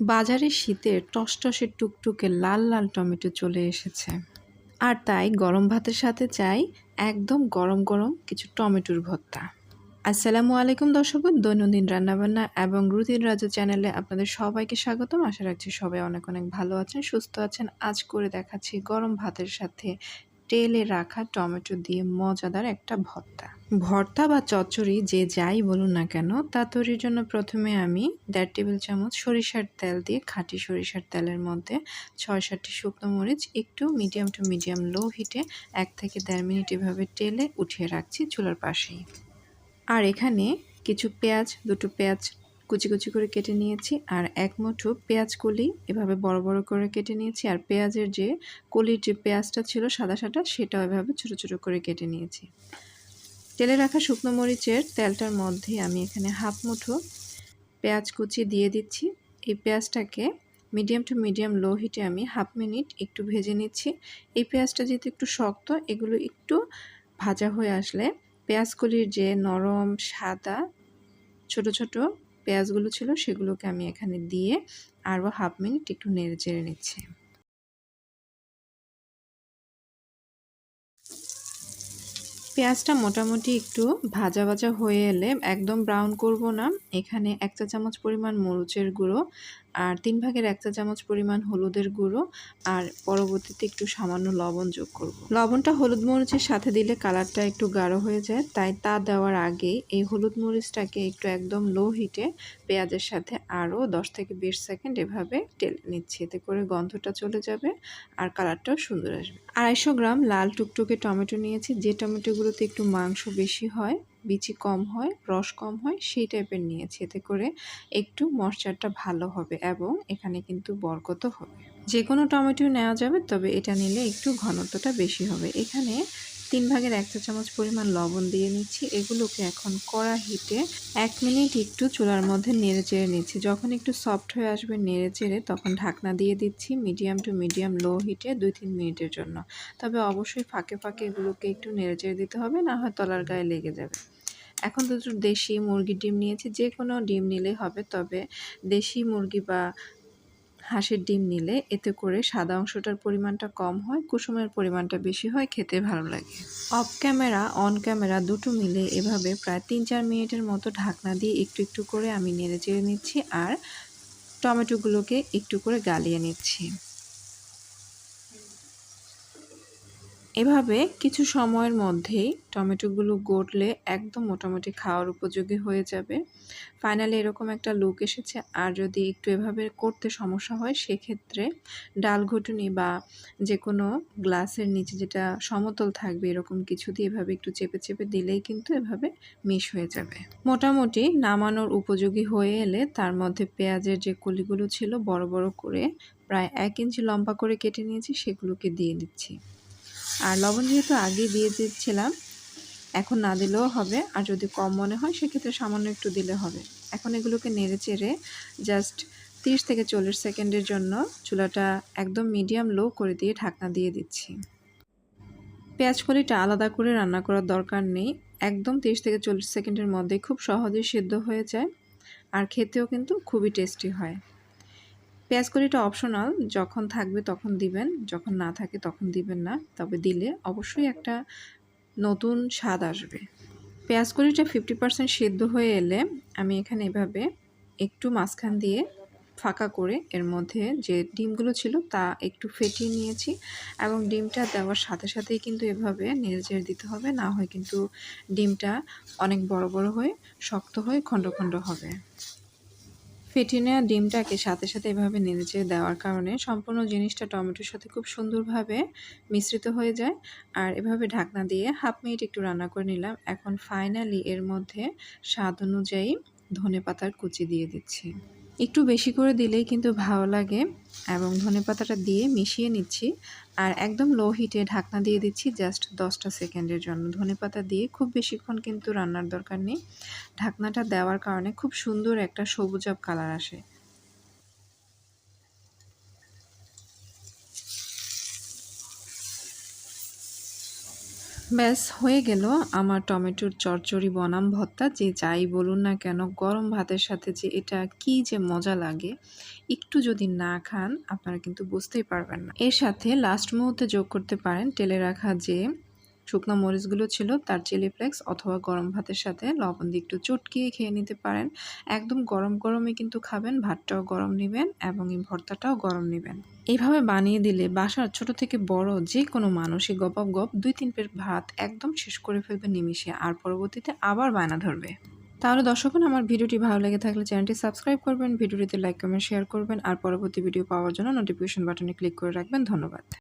বাজারে শীতের টসটসে টুকটুকে লাল লাল টমেটো চলে এসেছে। আর তাই গরম ভাতের সাথে চাই একদম গরম গরম কিছু টমেটোর ভর্তা। আসসালামু আলাইকুম দর্শক, দৈনন্দিন রান্নাবান্না এবং রুটিন রাজু চ্যানেলে আপনাদের সবাইকে স্বাগতম। আশা রাখছি সবাই অনেক অনেক ভালো আছেন, সুস্থ আছেন। আজ করে দেখাচ্ছি গরম ভাতের সাথে তেলে রাখা টমেটো দিয়ে মজাদার একটা ভর্তা। ভর্তা বা চচ্চড়ি যে যাই বলুন না কেন, তা তৈরির জন্য প্রথমে আমি 1.5 টেবিল চামচ সরিষার তেল দিয়ে খাঁটি সরিষার তেলের মধ্যে 6-7টি শুকনো মরিচ একটু মিডিয়াম টু মিডিয়াম লো হিটে 1 থেকে 1.5 মিনিট এভাবে টেলে উঠিয়ে রাখছি চুলার পাশেই। আর এখানে কিছু পেঁয়াজ, দুটো পেঁয়াজ কুচি কুচি করে কেটে নিয়েছি, আর এক মুঠো পেঁয়াজ কলি এভাবে বড় বড় করে কেটে নিয়েছি। আর পেঁয়াজের যে কলির যে পেঁয়াজটা ছিল সাদা সাদা, সেটাও এভাবে ছোটো ছোটো করে কেটে নিয়েছি। তেলে রাখা শুকনো মরিচের তেলটার মধ্যে আমি এখানে হাফ মুঠো পেঁয়াজ কুচি দিয়ে দিচ্ছি। এই পেঁয়াজটাকে মিডিয়াম টু মিডিয়াম লো হিটে আমি হাফ মিনিট একটু ভেজে নিচ্ছি। এই পেঁয়াজটা যেহেতু একটু শক্ত, এগুলো একটু ভাজা হয়ে আসলে পেঁয়াজগুলির যে নরম সাদা ছোট ছোট পেঁয়াজগুলো ছিল সেগুলোকে আমি এখানে দিয়ে আরও হাফ মিনিট একটু নেড়ে চেড়ে নিচ্ছি। পেঁয়াজটা মোটামুটি একটু ভাজা ভাজা হয়ে এলে, একদম ব্রাউন করব না, এখানে 1 চা চামচ পরিমাণ মরিচের গুঁড়ো আর 3/4 1 চা চামচ পরিমাণ হলুদের গুঁড়ো আর পরবর্তীতে একটু সামান্য লবণ যোগ করব। লবণটা হলুদ মরিচের সাথে দিলে কালারটা একটু গাঢ় হয়ে যায়, তাই তা দেওয়ার আগে এই হলুদ মরিচটাকে একটু একদম লো হিটে পেঁয়াজের সাথে আরও 10 থেকে 20 সেকেন্ড এভাবে টেলে নিচ্ছি। এতে করে গন্ধটা চলে যাবে আর কালারটাও সুন্দর আসবে। 250 গ্রাম লাল টুকটুকে টমেটো নিয়েছি। যে টমেটোগুলোতে একটু মাংস বেশি হয়, বিচি কম হয়, রস কম হয়, সেই টাইপের নিয়েছি। এতে করে একটু ময়েশ্চারটা ভালো হবে এবং এখানে কিন্তু বরকতও হবে। যে কোনো টমেটো নেওয়া যাবে, তবে এটা নিলে একটু ঘনত্বটা বেশি হবে। এখানে 3/4 1 চা চামচ পরিমাণ লবণ দিয়ে নিচ্ছি। এগুলোকে এখন কড়া হিটে 1 মিনিট একটু চুলার মধ্যে নেড়ে চেড়ে নিচ্ছি। যখন একটু সফট হয়ে আসবে নেড়ে চেড়ে, তখন ঢাকনা দিয়ে দিচ্ছি মিডিয়াম টু মিডিয়াম লো হিটে 2-3 মিনিটের জন্য। তবে অবশ্যই ফাঁকে ফাঁকে এগুলোকে একটু নেড়ে চেড়ে দিতে হবে, না হয় তলার গায়ে লেগে যাবে। এখন তো দেশি মুরগির ডিম নিয়েছি, যে কোনো ডিম নিলেই হবে, তবে দেশি মুরগি বা হাঁসের ডিম নিলে এতে করে সাদা অংশটার পরিমাণটা কম হয়, কুসুমের পরিমাণটা বেশি হয়, খেতে ভালো লাগে। অফ ক্যামেরা অন ক্যামেরা দুটো মিলে এভাবে প্রায় 3-4 মিনিটের মতো ঢাকনা দিয়ে একটু একটু করে আমি নেড়ে চেড়ে নিচ্ছি আর টমেটোগুলোকে একটু করে গালিয়ে নিচ্ছি। এভাবে কিছু সময়ের মধ্যেই টমেটোগুলো গড়লে একদম মোটামুটি খাওয়ার উপযোগী হয়ে যাবে। ফাইনালি এরকম একটা লুক এসেছে। আর যদি একটু এভাবে করতে সমস্যা হয়, সেক্ষেত্রে ডাল ঘুটুনি বা যে কোনো গ্লাসের নিচে যেটা সমতল থাকবে এরকম কিছু দিয়ে এভাবে একটু চেপে চেপে দিলেই কিন্তু এভাবে মিশ হয়ে যাবে। মোটামুটি নামানোর উপযোগী হয়ে এলে তার মধ্যে পেঁয়াজের যে কলিগুলো ছিল বড় বড় করে প্রায় 1 ইঞ্চি লম্বা করে কেটে নিয়েছি, সেগুলোকে দিয়ে দিচ্ছি। আর লবণ যেহেতু আগে দিয়ে দিচ্ছিলাম, এখন না দিলেও হবে। আর যদি কম মনে হয় সেক্ষেত্রে সামান্য একটু দিলে হবে। এখন এগুলোকে নেড়ে চেড়ে জাস্ট 30 থেকে 40 সেকেন্ডের জন্য চুলাটা একদম মিডিয়াম লো করে দিয়ে ঢাকনা দিয়ে দিচ্ছি। পেঁয়াজ কলিটা আলাদা করে রান্না করার দরকার নেই, একদম 30 থেকে 40 সেকেন্ডের মধ্যে খুব সহজেই সিদ্ধ হয়ে যায় আর খেতেও কিন্তু খুবই টেস্টি হয়। পেঁয়াজ কলিটা অপশনাল, যখন থাকবে তখন দিবেন, যখন না থাকে তখন দিবেন না, তবে দিলে অবশ্যই একটা নতুন স্বাদ আসবে। পেঁয়াজ কলিটা 50% সিদ্ধ হয়ে এলে আমি এখানে এভাবে একটু মাঝখান দিয়ে ফাঁকা করে এর মধ্যে যে ডিমগুলো ছিল তা একটু ফেটিয়ে নিয়েছি এবং ডিমটা দেওয়ার সাথে সাথেই কিন্তু এভাবে নেড়েচেড়ে দিতে হবে, না হয় কিন্তু ডিমটা অনেক বড় বড় হয়ে শক্ত হয়ে খণ্ড খণ্ড হবে। ফেটিয়ে নেওয়া ডিমটাকে সাথে সাথে এভাবে নেড়েচেড়ে দেওয়ার কারণে সম্পূর্ণ জিনিসটা টমেটোর সাথে খুব সুন্দরভাবে মিশ্রিত হয়ে যায়। আর এভাবে ঢাকনা দিয়ে হাফ মিনিট একটু রান্না করে নিলাম। এখন ফাইনালি এর মধ্যে স্বাদ অনুযায়ী ধনেপাতার কুচি দিয়ে দিচ্ছি। একটু বেশি করে দিলেই কিন্তু ভালো লাগে এবং ধনেপাতাটা দিয়ে মিশিয়ে নিচ্ছি। আর একদম লো হিটে ঢাকনা দিয়ে দিচ্ছি জাস্ট 10টা সেকেন্ডের জন্য। ধনেপাতা দিয়ে খুব বেশিক্ষণ কিন্তু রান্নার দরকার নেই। ঢাকনাটা দেওয়ার কারণে খুব সুন্দর একটা সবুজাভ কালার আসে। ব্যাস হয়ে গেল আমার টমেটোর চচ্চড়ি বনাম ভর্তা। যে যাই বলুন না কেন গরম ভাতের সাথে যে এটা কি যে মজা লাগে, একটু যদি না খান আপনারা কিন্তু বুঝতেই পারবেন না। এর সাথে লাস্ট মুহূর্তে যোগ করতে পারেন টেলে রাখা যে শুকনো মরিচগুলো ছিল তার চিলি ফ্লেক্স, অথবা গরম ভাতের সাথে লবণ দিয়ে একটু চটকিয়ে খেয়ে নিতে পারেন। একদম গরম গরমই কিন্তু খাবেন, ভাতটাও গরম নেবেন এবং এই ভর্তাটাও গরম নেবেন। এইভাবে বানিয়ে দিলে বাসার ছোট থেকে বড় যে কোনো মানুষই গপাগপ গপ ২-৩ প্লেট ভাত একদম শেষ করে ফেলবে নিমিষে, আর পরবর্তীতে আবার বায়না ধরবে। তাহলে দর্শকগণ, আমার ভিডিওটি ভালো লেগে থাকলে চ্যানেলটি সাবস্ক্রাইব করবেন, ভিডিওটিতে লাইক কমেন্ট শেয়ার করবেন, আর পরবর্তী ভিডিও পাওয়ার জন্য নোটিফিকেশন বাটনে ক্লিক করে রাখবেন। ধন্যবাদ।